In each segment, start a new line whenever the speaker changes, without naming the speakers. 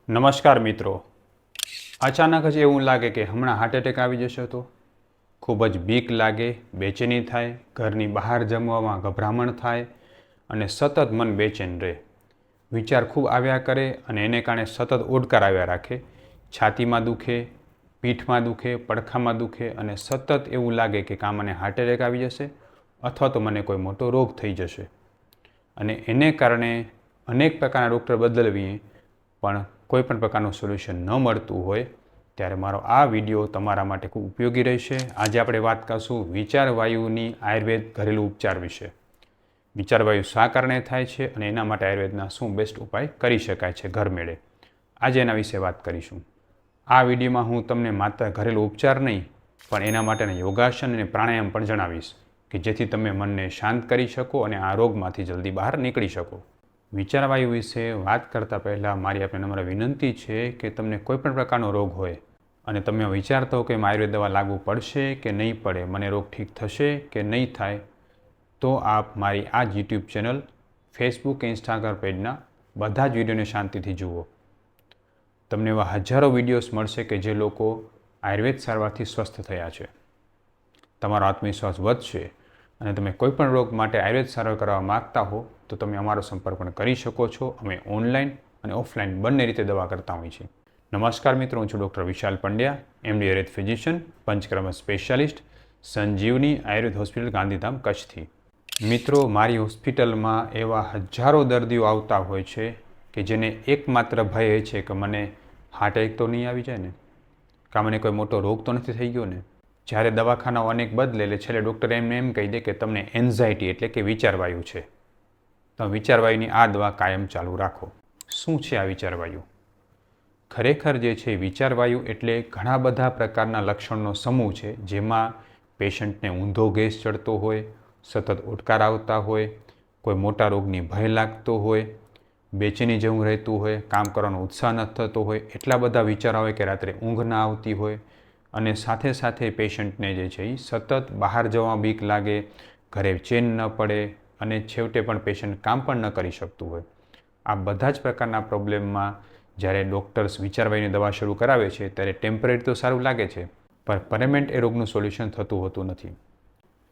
નમસ્કાર મિત્રો. અચાનક જ એવું લાગે કે હમણાં હાર્ટ એટેક આવી જશે તો ખૂબ જ બીક લાગે, બેચેની થાય, ઘરની બહાર જમવામાં ગભરામણ થાય અને સતત મન બેચેન રહે. વિચાર ખૂબ આવ્યા કરે અને એને કારણે સતત ઓડકાર આવ્યા રાખે. છાતીમાં દુખે, પીઠમાં દુખે, પડખામાં દુખે અને સતત એવું લાગે કે કાં મને હાર્ટ એટેક આવી જશે અથવા તો મને કોઈ મોટો રોગ થઈ જશે. અને એને કારણે અનેક પ્રકારના ડૉક્ટર બદલવીએ પણ કોઈ પણ પ્રકારનું સોલ્યુશન ન મળતું હોય ત્યારે મારો આ વિડીયો તમારા માટે ખૂબ ઉપયોગી રહેશે. આજે આપણે વાત કરીશું વિચાર વાયુની આયુર્વેદ ઘરેલું ઉપચાર વિશે. વિચાર વાયુ શા કારણે થાય છે અને એના માટે આયુર્વેદના શું બેસ્ટ ઉપાય કરી શકાય છે ઘરમેળે. આજે એના વિશે વાત કરીશું. આ વિડીયોમાં હું તમને માત્ર ઘરેલું ઉપચાર નહીં પણ એના માટેના યોગાસન અને પ્રાણાયામ પણ જણાવીશ કે જેથી તમે મનને શાંત કરી શકો અને આ રોગમાંથી જલ્દી બહાર નીકળી શકો. વિચાર વાયુ વિશે વાત કરતાં પહેલાં મારી આપણે નમ્ર વિનંતી છે કે તમને કોઈપણ પ્રકારનો રોગ હોય અને તમે વિચારતા હો કે આયુર્વેદ દવા લાગુ પડશે કે નહીં પડે, મને રોગ ઠીક થશે કે નહીં થાય, તો આપ મારી આ જ યુટ્યુબ ચેનલ, ફેસબુક, ઇન્સ્ટાગ્રામ પેજના બધા જ વિડીયોને શાંતિથી જુઓ. તમને એવા હજારો વિડીયોઝ મળશે કે જે લોકો આયુર્વેદ સારવારથી સ્વસ્થ થયા છે. તમારો આત્મવિશ્વાસ વધશે અને તમે કોઈપણ રોગ માટે આયુર્વેદ સારવાર કરવા માગતા હો તો તમે અમારો સંપર્ક પણ કરી શકો છો. અમે ઓનલાઈન અને ઓફલાઈન બંને રીતે દવા કરતા હોઈએ છીએ. નમસ્કાર મિત્રો, હું છું doctor Vishal Pandya, MD Ayurveda physician, Panchakarma specialist, Sanjivani Ayurveda hospital, Gandhidham, કચ્છથી. મિત્રો, મારી હોસ્પિટલમાં એવા હજારો દર્દીઓ આવતા હોય છે કે જેને એકમાત્ર ભય એ છે કે મને હાર્ટ એટેક તો નહીં આવી જાય ને, કાં મને કોઈ મોટો રોગ તો નથી થઈ ગયો ને. જ્યારે દવાખાનાઓ અનેક બદલે એટલે છેલ્લે ડૉક્ટર એમને એમ કહી દે કે તમને એન્ઝાયટી એટલે કે વિચારવાયુ છે. તમે વિચારવાયુની આ દવા કાયમ ચાલુ રાખો. શું છે આ વિચારવાયુ? ખરેખર જે છે વિચારવાયુ એટલે ઘણા બધા પ્રકારના લક્ષણનો સમૂહ છે જેમાં પેશન્ટને ઊંધો ગેસ ચડતો હોય, સતત ઓડકાર આવતા હોય, કોઈ મોટા રોગની ભય લાગતો હોય, બેચેની જેવું રહેતું હોય, કામ કરવાનો ઉત્સાહ ન થતો હોય, એટલા બધા વિચાર આવે કે રાત્રે ઊંઘ ના આવતી હોય અને સાથે સાથે પેશન્ટને જે છે એ સતત બહાર જવા બીક લાગે, ઘરે ચેન ન પડે અને છેવટે પણ પેશન્ટ કામ પણ ન કરી શકતું હોય. આ બધા જ પ્રકારના પ્રોબ્લેમમાં જ્યારે ડૉક્ટર્સ વિચારવાયુની દવા શરૂ કરાવે છે ત્યારે ટેમ્પરરી તો સારું લાગે છે પણ પરમેનન્ટ એ રોગનું સોલ્યુશન થતું હોતું નથી.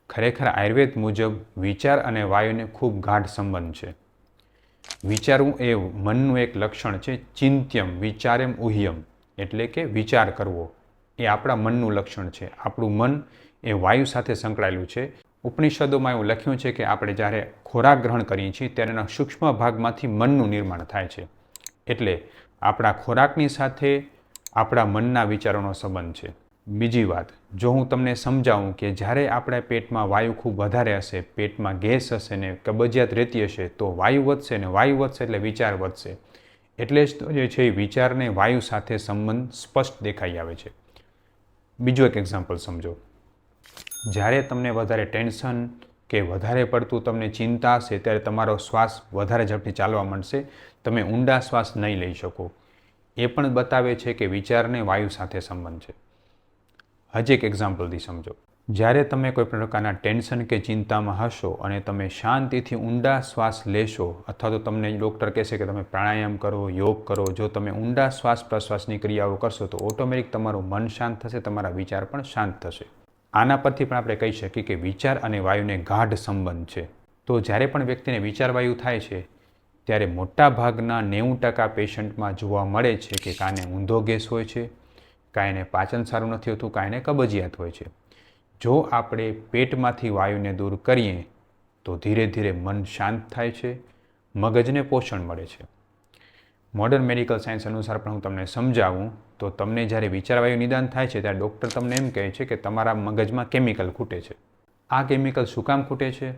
ખરેખર આયુર્વેદ મુજબ વિચાર અને વાયુને ખૂબ ગાઢ સંબંધ છે. વિચારવું એ મનનું એક લક્ષણ છે. ચિંત્યમ વિચારેમ ઉહ્યમ એટલે કે વિચાર કરવો એ આપણા મનનું લક્ષણ છે. આપણું મન એ વાયુ સાથે સંકળાયેલું છે. ઉપનિષદોમાં એવું લખ્યું છે કે આપણે જ્યારે ખોરાક ગ્રહણ કરીએ છીએ ત્યારે એના સૂક્ષ્મ ભાગમાંથી મનનું નિર્માણ થાય છે. એટલે આપણા ખોરાકની સાથે આપણા મનના વિચારોનો સંબંધ છે. બીજી વાત, જો હું તમને સમજાવું કે જ્યારે આપણા પેટમાં વાયુ ખૂબ વધારે હશે, પેટમાં ગેસ હશે ને કબજિયાત રહેતી હશે તો વાયુ વધશે ને વાયુ વધશે એટલે વિચાર વધશે. એટલે જ તો જે છે એ વિચારને વાયુ સાથે સંબંધ સ્પષ્ટ દેખાઈ આવે છે. બીજું એક એક્ઝામ્પલ સમજો. જ્યારે તમને વધારે ટેન્શન કે વધારે પડતું તમને ચિંતા હશે ત્યારે તમારો શ્વાસ વધારે ઝડપથી ચાલવા માંડશે, તમે ઊંડા શ્વાસ નહીં લઈ શકો. એ પણ બતાવે છે કે વિચારને વાયુ સાથે સંબંધ છે. હજી એક એક્ઝામ્પલથી સમજો. જ્યારે તમે કોઈ પ્રકારના ટેન્શન કે ચિંતામાં હશો અને તમે શાંતિથી ઊંડા શ્વાસ લેશો અથવા તો તમને ડૉક્ટર કહેશે કે તમે પ્રાણાયામ કરો, યોગ કરો, જો તમે ઊંડા શ્વાસ પ્રશ્વાસની ક્રિયાઓ કરશો તો ઓટોમેટિક તમારું મન શાંત થશે, તમારા વિચાર પણ શાંત થશે. આના પરથી પણ આપણે કહી શકીએ કે વિચાર અને વાયુને ગાઢ સંબંધ છે. તો જ્યારે પણ વ્યક્તિને વિચાર વાયુ થાય છે ત્યારે મોટા ભાગના 90% પેશન્ટમાં જોવા મળે છે કે કાને ઊંધો ગેસ હોય છે, કાં એને પાચન સારું નથી હોતું, કાં એને કબજિયાત હોય છે. જો આપણે પેટમાંથી વાયુને દૂર કરીએ તો ધીરે ધીરે મન શાંત થાય છે, મગજને પોષણ મળે છે. મોડર્ન મેડિકલ સાયન્સ અનુસાર પણ હું તમને સમજાવું તો તમને જ્યારે વિચારવાયુ નિદાન થાય છે ત્યારે ડૉક્ટર તમને એમ કહે છે કે તમારા મગજમાં કેમિકલ ખૂટે છે. આ કેમિકલ શું કામ ખૂટે છે?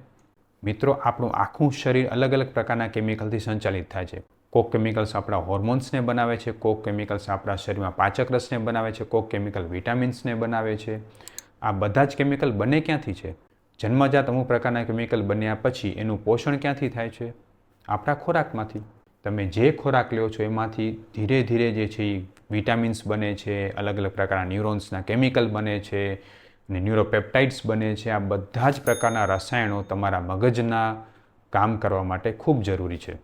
મિત્રો, આપણું આખું શરીર અલગ અલગ પ્રકારના કેમિકલથી સંચાલિત થાય છે. કોક કેમિકલ્સ આપણા હોર્મોન્સને બનાવે છે, કોક કેમિકલ્સ આપણા શરીરમાં પાચક રસને બનાવે છે, કોક કેમિકલ વિટામિન્સને બનાવે છે. આ બધા જ કેમિકલ બને ક્યાંથી છે? જન્મજાત અમુક પ્રકારના કેમિકલ બન્યા પછી એનું પોષણ ક્યાંથી થાય છે? આપણા ખોરાકમાંથી. તમે જે ખોરાક લ્યો છો એમાંથી ધીરે ધીરે જે છે એ વિટામિન્સ બને છે, અલગ અલગ પ્રકારના ન્યુરોન્સના કેમિકલ બને છે અને ન્યુરોપેપ્ટાઇડ્સ બને છે. આ બધા જ પ્રકારના રસાયણો તમારા મગજના કામ કરવા માટે ખૂબ જરૂરી છે.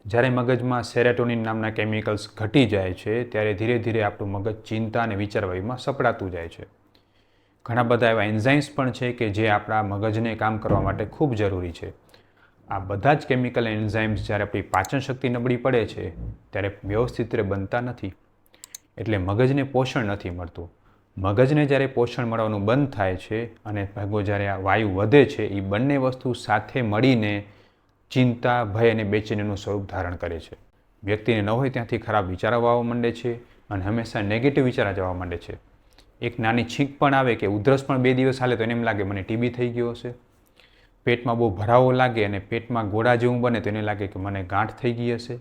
જ્યારે મગજમાં સેરેટોનિન નામના કેમિકલ્સ ઘટી જાય છે ત્યારે ધીરે ધીરે આપણું મગજ ચિંતા અને વિચારવાયુમાં સપડાતું જાય છે. ઘણા બધા એવા એન્ઝાઇમ્સ પણ છે કે જે આપણા મગજને કામ કરવા માટે ખૂબ જરૂરી છે. આ બધા જ કેમિકલ એન્ઝાઇમ્સ જ્યારે આપણી પાચન શક્તિ નબળી પડે છે ત્યારે વ્યવસ્થિત રીતે બનતા નથી, એટલે મગજને પોષણ નથી મળતું. મગજને જ્યારે પોષણ મળવાનું બંધ થાય છે અને ભાગો જ્યારે આ વાયુ વધે છે, એ બંને વસ્તુ સાથે મળીને ચિંતા, ભય અને બેચેનીનું સ્વરૂપ ધારણ કરે છે. વ્યક્તિને ન હોય ત્યાંથી ખરાબ વિચારો આવવા માંડે છે અને હંમેશા નેગેટિવ વિચાર જ આવવા માંડે છે. એક નાની છીંક પણ આવે કે ઉધરસ પણ 2 દિવસ હાલે તો એને એમ લાગે મને ટીબી થઈ ગયો હશે. પેટમાં બહુ ભરાવો લાગે અને પેટમાં ગોળા જેવું બને તો એને લાગે કે મને ગાંઠ થઈ ગઈ હશે.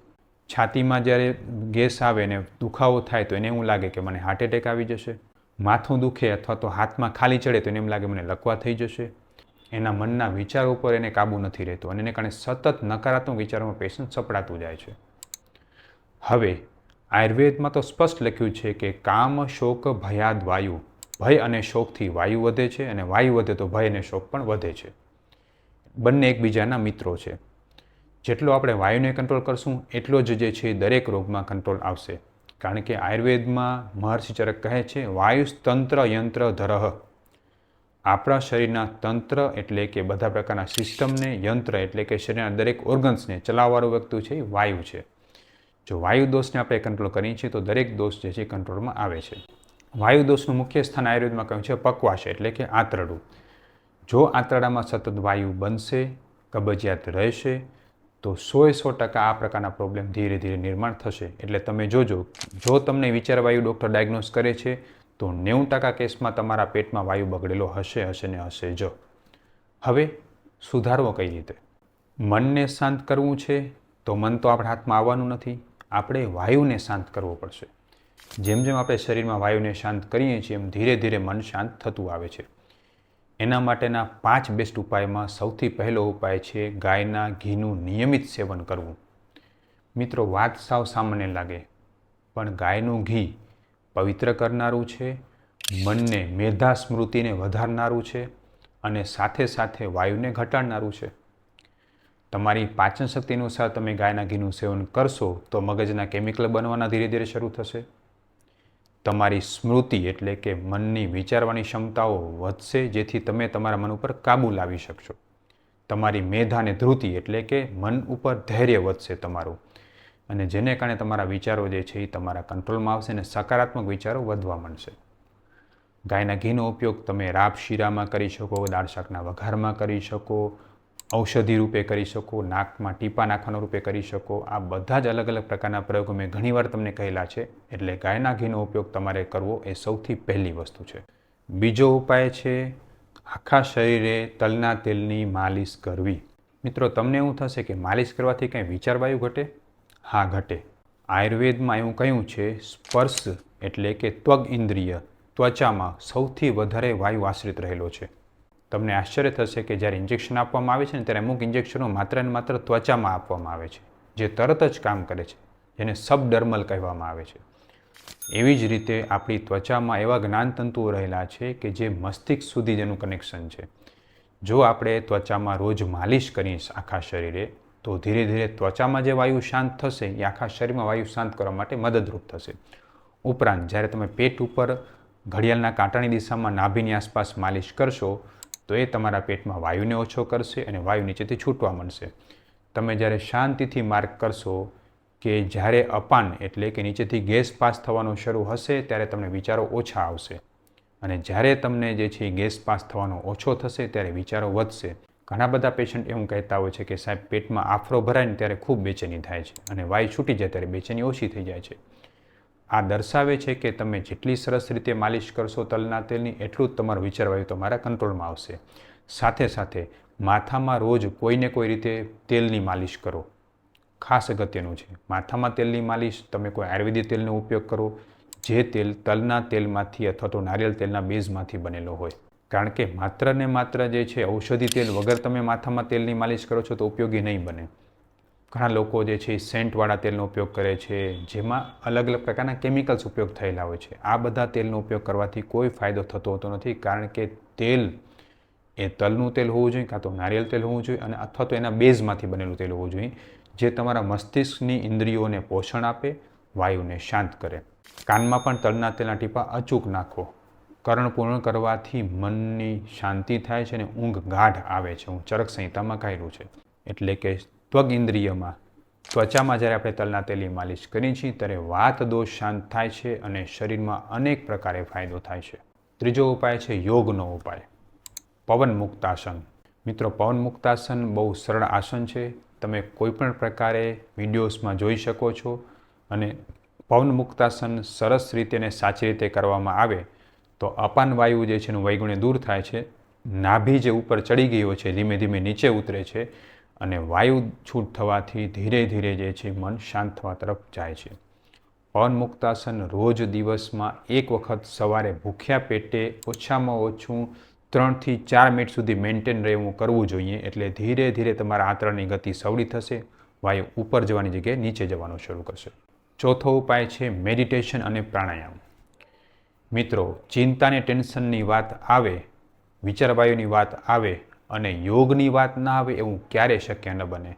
છાતીમાં જ્યારે ગેસ આવે અને દુખાવો થાય તો એને એવું લાગે કે મને હાર્ટ એટેક આવી જશે. માથું દુખે અથવા તો હાથમાં ખાલી ચડે તો એને એમ લાગે મને લકવા થઈ જશે. એના મનના વિચારો ઉપર એને કાબૂ નથી રહેતો અને એને કારણે સતત નકારાત્મક વિચારોમાં પેશન્ટ સપડાતું જાય છે. હવે આયુર્વેદમાં તો સ્પષ્ટ લખ્યું છે કે કામ, શોક, ભયાદ વાયુ, ભય અને શોકથી વાયુ વધે છે અને વાયુ વધે તો ભય અને શોક પણ વધે છે. બંને એકબીજાના મિત્રો છે. જેટલો આપણે વાયુને કંટ્રોલ કરશું એટલો જ જે છે દરેક રોગમાં કંટ્રોલ આવશે. કારણ કે આયુર્વેદમાં મહર્ષિ ચરક કહે છે વાયુસ્તંત્ર યંત્ર ધરહ. આપણા શરીરના તંત્ર એટલે કે બધા પ્રકારના સિસ્ટમને, યંત્ર એટલે કે શરીરના દરેક ઓર્ગન્સને ચલાવવાળો વ્યક્તિ છે એ વાયુ છે. જો વાયુ દોષને આપણે કંટ્રોલ કરીએ છીએ તો દરેક દોષ જે છે કંટ્રોલમાં આવે છે. વાયુ દોષનું મુખ્ય સ્થાન આયુર્વેદમાં કહ્યું છે પક્વાશય એટલે કે આંતરડું. જો આંતરડામાં સતત વાયુ બનશે, કબજિયાત રહેશે તો 100% આ પ્રકારના પ્રોબ્લેમ ધીરે ધીરે નિર્માણ થશે. એટલે તમે જોજો, જો તમને વિચારવાયુ ડૉક્ટર ડાયગ્નોઝ કરે છે તો 90% કેસમાં તમારા પેટમાં વાયુ બગડેલો હશે ને હશે જ. હવે સુધારવો કઈ રીતે? મનને શાંત કરવું છે તો મન તો આપણા હાથમાં આવવાનું નથી, આપણે વાયુને શાંત કરવો પડશે. જેમ જેમ આપણે શરીરમાં વાયુને શાંત કરીએ છીએ એમ ધીરે ધીરે મન શાંત થતું આવે છે. એના માટેના 5 બેસ્ટ ઉપાયમાં સૌથી પહેલો ઉપાય છે ગાયના ઘીનું નિયમિત સેવન કરવું. મિત્રો, વાત સાવ સામાન્ય લાગે પણ ગાયનું ઘી પવિત્ર કરનારું છે, મનને, મેધા સ્મૃતિને વધારનારું છે અને સાથે સાથે વાયુને ઘટાડનારું છે. તમારી પાચન શક્તિ અનુસાર તમે ગાયના ઘીનું સેવન કરશો તો મગજના કેમિકલ બનવાના ધીરે ધીરે શરૂ થશે. તમારી સ્મૃતિ એટલે કે મનની વિચારવાની ક્ષમતાઓ વધશે જેથી તમે તમારા મન ઉપર કાબૂ લાવી શકશો. તમારી મેધા અને ધૃતિ એટલે કે મન ઉપર ધૈર્ય વધશે તમારું, અને જેને કારણે તમારા વિચારો જે છે એ તમારા કંટ્રોલમાં આવશે અને સકારાત્મક વિચારો વધવા માંડશે. ગાયના ઘીનો ઉપયોગ તમે રાબ શીરામાં કરી શકો, દાળ શાકના વઘારમાં કરી શકો, ઔષધિ રૂપે કરી શકો, નાકમાં ટીપા નાખવાના રૂપે કરી શકો. આ બધા જ અલગ અલગ પ્રકારના પ્રયોગો મેં ઘણીવાર તમને કહેલા છે. એટલે ગાયના ઘીનો ઉપયોગ તમારે કરવો એ સૌથી પહેલી વસ્તુ છે. બીજો ઉપાય છે આખા શરીરે તલના તેલની માલિશ કરવી. મિત્રો, તમને એવું થશે કે માલિશ કરવાથી કંઈ વિચારવાયુ ઘટે? હા, ઘટે. આયુર્વેદમાં એવું કહ્યું છે સ્પર્શ એટલે કે ત્વગ ઇન્દ્રિય ત્વચામાં સૌથી વધારે વાયુ આશ્રિત રહેલો છે. તમને આશ્ચર્ય થશે કે જ્યારે ઇન્જેક્શન આપવામાં આવે છે ને ત્યારે અમુક ઇન્જેક્શનો માત્ર ને માત્ર ત્વચામાં આપવામાં આવે છે જે તરત જ કામ કરે છે, જેને સબડર્મલ કહેવામાં આવે છે. એવી જ રીતે આપણી ત્વચામાં એવા જ્ઞાનતંતુઓ રહેલા છે કે જે મસ્તિષ્ક સુધી જેનું કનેક્શન છે. જો આપણે ત્વચામાં રોજ માલિશ કરીએ આખા શરીરે તો ધીરે ધીરે ત્વચામાં જે વાયુ શાંત થશે એ આખા શરીરમાં વાયુ શાંત કરવા માટે મદદરૂપ થશે. ઉપરાંત જ્યારે તમે પેટ ઉપર ઘડિયાળના કાંટાની દિશામાં નાભીની આસપાસ માલિશ કરશો તો એ તમારા પેટમાં વાયુને ઓછો કરશે અને વાયુ નીચેથી છૂટવા માંડશે. તમે જ્યારે શાંતિથી માર્ક કરશો કે જ્યારે અપાન એટલે કે નીચેથી ગેસ પાસ થવાનો શરૂ હશે ત્યારે તમને વિચારો ઓછા આવશે, અને જ્યારે તમને જે છે ગેસ પાસ થવાનો ઓછો થશે ત્યારે વિચારો વધશે. ઘણા બધા પેશન્ટ એવું કહેતા હોય છે કે સાહેબ પેટમાં આફરો ભરાય ને ત્યારે ખૂબ બેચેની થાય છે અને વાયુ છૂટી જાય ત્યારે બેચેની ઓછી થઈ જાય છે. આ દર્શાવે છે કે તમે જેટલી સરસ રીતે માલિશ કરશો તલના તેલની એટલું જ તમારું વિચારવાયુ તમારા કંટ્રોલમાં આવશે. સાથે સાથે માથામાં રોજ કોઈને કોઈ રીતે તેલની માલિશ કરો. ખાસ અગત્યનું છે, માથામાં તેલની માલિશ તમે કોઈ આયુર્વેદિક તેલનો ઉપયોગ કરો જે તેલ તલના તેલમાંથી અથવા તો નારિયેળ તેલના બેઝમાંથી બનેલો હોય. કારણ કે માત્ર ને માત્ર જે છે ઔષધિ તેલ વગર તમે માથામાં તેલની માલિશ કરો છો તો ઉપયોગી નહીં બને. ઘણા લોકો જે છે સેન્ટવાળા તેલનો ઉપયોગ કરે છે જેમાં અલગ અલગ પ્રકારના કેમિકલ્સ ઉપયોગ થયેલા હોય છે. આ બધા તેલનો ઉપયોગ કરવાથી કોઈ ફાયદો થતો હોતો નથી, કારણ કે તેલ એ તલનું તેલ હોવું જોઈએ કાં તો નારિયેળ તેલ હોવું જોઈએ અને અથવા તો એના બેઝમાંથી બનેલું તેલ હોવું જોઈએ જે તમારા મસ્તિષ્કની ઇન્દ્રિયોને પોષણ આપે, વાયુને શાંત કરે. કાનમાં પણ તલના તેલના ટીપા અચૂક નાખો. કરણ પૂર્ણ કરવાથી મનની શાંતિ થાય છે અને ઊંઘ ગાઢ આવે છે. હું ચરક સંહિતામાં કહેલું છે. એટલે કે ત્વગ ઇન્દ્રિયમાં, ત્વચામાં જ્યારે આપણે તલના તેલની માલિશ કરીએ છીએ ત્યારે વાત દોષ શાંત થાય છે અને શરીરમાં અનેક પ્રકારે ફાયદો થાય છે. ત્રીજો ઉપાય છે યોગનો ઉપાય, પવન મુક્તાસન. મિત્રો, પવન મુક્તાસન બહુ સરળ આસન છે. તમે કોઈપણ પ્રકારે વિડીયોઝમાં જોઈ શકો છો અને પવન મુક્તાસન સરસ રીતે અને સાચી રીતે કરવામાં આવે તો અપાન વાયુ જે છે એનું વૈગુણ્ય દૂર થાય છે. નાભી જે ઉપર ચડી ગયો છે ધીમે ધીમે નીચે ઉતરે છે અને વાયુ છૂટ થવાથી ધીરે ધીરે જે છે મન શાંત થવા તરફ જાય છે. પવન મુક્તાસન રોજ દિવસમાં એક વખત સવારે ભૂખ્યા પેટે ઓછામાં ઓછું 3 થી 4 મિનિટ સુધી મેન્ટેન રહેવું કરવું જોઈએ. એટલે ધીરે ધીરે તમારા આંતરણની ગતિ સવળી થશે, વાયુ ઉપર જવાની જગ્યાએ નીચે જવાનું શરૂ કરશે. ચોથો ઉપાય છે મેડિટેશન અને પ્રાણાયામ. મિત્રો, ચિંતાને ટેન્શનની વાત આવે, વિચારવાયુની વાત આવે અને યોગની વાત ના આવે એવું ક્યારે શક્ય ન બને.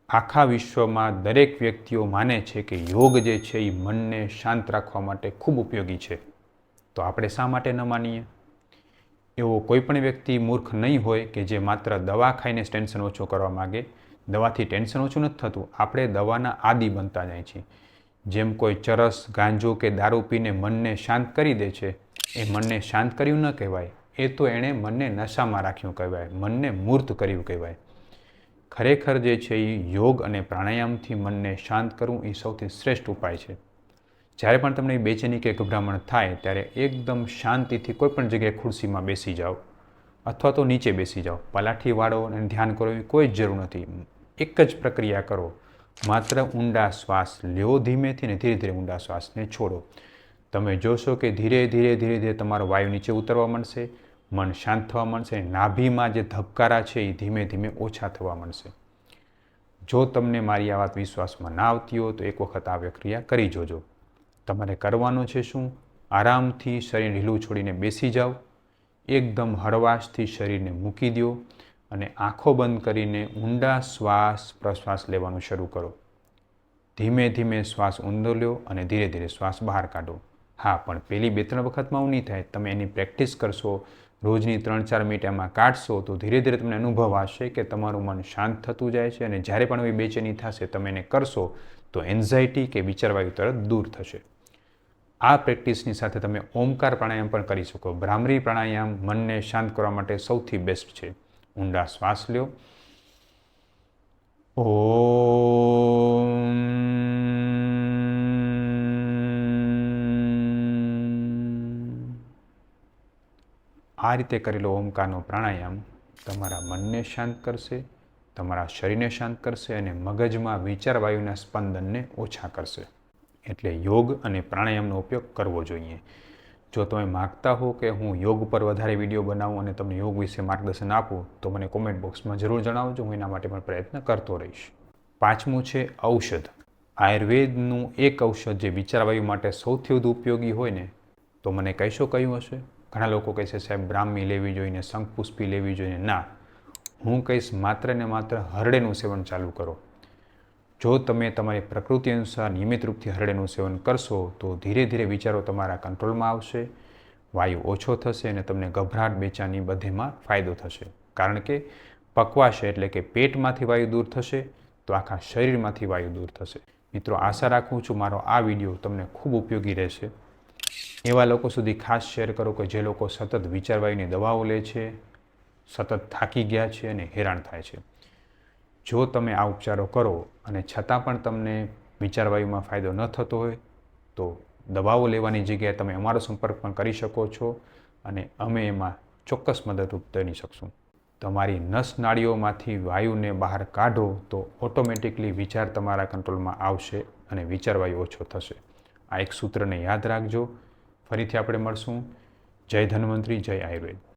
આખા વિશ્વમાં દરેક વ્યક્તિઓ માને છે કે યોગ જે છે એ મનને શાંત રાખવા માટે ખૂબ ઉપયોગી છે. તો આપણે શા માટે ન માનીએ? એવો કોઈ પણ વ્યક્તિ મૂર્ખ નહીં હોય કે જે માત્ર દવા ખાઈને ટેન્શન ઓછું કરવા માગે. દવાથી ટેન્શન ઓછું નથી થતું, આપણે દવાના આદિ બનતા જાય છીએ. જેમ કોઈ ચરસ, ગાંજો કે દારૂ પીને મનને શાંત કરી દે છે, એ મનને શાંત કર્યું ન કહેવાય, એ તો એણે મનને નશામાં રાખ્યું કહેવાય, મનને મૂર્ત કર્યું કહેવાય. ખરેખર જે છે એ યોગ અને પ્રાણાયામથી મનને શાંત કરવું એ સૌથી શ્રેષ્ઠ ઉપાય છે. જ્યારે પણ તમને બેચેની કે ગભરામણ થાય ત્યારે એકદમ શાંતિથી કોઈ પણ જગ્યાએ ખુરશીમાં બેસી જાઓ અથવા તો નીચે બેસી જાઓ. પલાઠી વાળો અને ધ્યાન કરો એવી કોઈ જ જરૂર નથી. એક જ પ્રક્રિયા કરો, માત્ર ઊંડા શ્વાસ લ્યો ધીમેથી અને ધીરે ધીરે ઊંડા શ્વાસને છોડો. તમે જોશો કે ધીરે ધીરે ધીરે ધીરે તમારો વાયુ નીચે ઉતરવા માંડશે, મન શાંત થવા માંડશે, નાભીમાં જે ધબકારા છે એ ધીમે ધીમે ઓછા થવા માંડશે. જો તમને મારી આ વાત વિશ્વાસમાં ના આવતી હોય તો એક વખત આ પ્રક્રિયા કરી જોજો. તમારે કરવાનું છે શું? આરામથી શરીર ઢીલું છોડીને બેસી જાઓ, એકદમ હળવાશથી શરીરને મૂકી દો અને આંખો બંધ કરીને ઊંડા શ્વાસ પ્રશ્વાસ લેવાનું શરૂ કરો. ધીમે ધીમે શ્વાસ ઊંડો લો અને ધીરે ધીરે શ્વાસ બહાર કાઢો. હા, પણ પહેલી 2-3 વખતમાં એવું નહીં થાય. તમે એની પ્રેક્ટિસ કરશો, રોજની 3-4 મિનિટ એમાં કાઢશો તો ધીરે ધીરે તમને અનુભવ આવશે કે તમારું મન શાંત થતું જાય છે અને જ્યારે પણ એવી બેચેની થશે તમે એને કરશો તો એન્ઝાયટી કે વિચારવાયુ તરત દૂર થશે. આ પ્રેક્ટિસની સાથે તમે ઓમકાર પ્રાણાયામ પણ કરી શકો. ભ્રામરી પ્રાણાયામ મનને શાંત કરવા માટે સૌથી બેસ્ટ છે. ઊંડા શ્વાસ લ્યો. ઓમ. આ રીતે કરેલો ઓમકારનો પ્રાણાયામ તમારા મનને શાંત કરશે, તમારા શરીરને શાંત કરશે અને મગજમાં વિચારવાયુના સ્પંદનને ઓછા કરશે. એટલે યોગ અને પ્રાણાયામનો ઉપયોગ કરવો જોઈએ. જો તમે માગતા હો કે હું યોગ પર વધારે વિડીયો બનાવું અને તમને યોગ વિશે માર્ગદર્શન આપું તો મને કોમેન્ટ બોક્સમાં જરૂર જણાવજો. હું એના માટે પણ પ્રયત્ન કરતો રહીશ. 5મું છે ઔષધ. આયુર્વેદનું એક ઔષધ જે વિચારવાયુ માટે સૌથી વધુ ઉપયોગી હોય ને તો મને કહેશો કયું હશે? ઘણા લોકો કહે છે સાહેબ બ્રાહ્મી લેવી જોઈએ, શંખપુષ્પી લેવી જોઈએ. ના, હું કહીશ માત્ર ને માત્ર હરડેનું સેવન ચાલુ કરો. જો તમે તમારી પ્રકૃતિ અનુસાર નિયમિત રૂપથી હરડેનું સેવન કરશો તો ધીરે ધીરે વિચારો તમારા કંટ્રોલમાં આવશે, વાયુ ઓછો થશે અને તમને ગભરાટ, બેચેની બધેમાં ફાયદો થશે. કારણ કે પકવાશે એટલે કે પેટમાંથી વાયુ દૂર થશે તો આખા શરીરમાંથી વાયુ દૂર થશે. મિત્રો, આશા રાખું છું મારો આ વિડીયો તમને ખૂબ ઉપયોગી રહેશે. એવા લોકો સુધી ખાસ શેર કરો કે જે લોકો સતત વિચારવાયુની દવાઓ લે છે, સતત થાકી ગયા છે અને હેરાન થાય છે. જો તમે આ ઉપચારો કરો અને છતાં પણ તમને વિચારવાયુમાં ફાયદો ન થતો હોય તો દવાઓ લેવાની જગ્યાએ તમે અમારો સંપર્ક પણ કરી શકો છો અને અમે એમાં ચોક્કસ મદદરૂપ બની શકશું. તમારી નસ નાડીઓમાંથી વાયુને બહાર કાઢો તો ઓટોમેટિકલી વિચાર તમારા કંટ્રોલમાં આવશે અને વિચારવાયુ ઓછો થશે. આ એક સૂત્રને યાદ રાખજો. ફરીથી આપણે મળશું. જય ધન્વંતરી, જય આયુર્વેદ.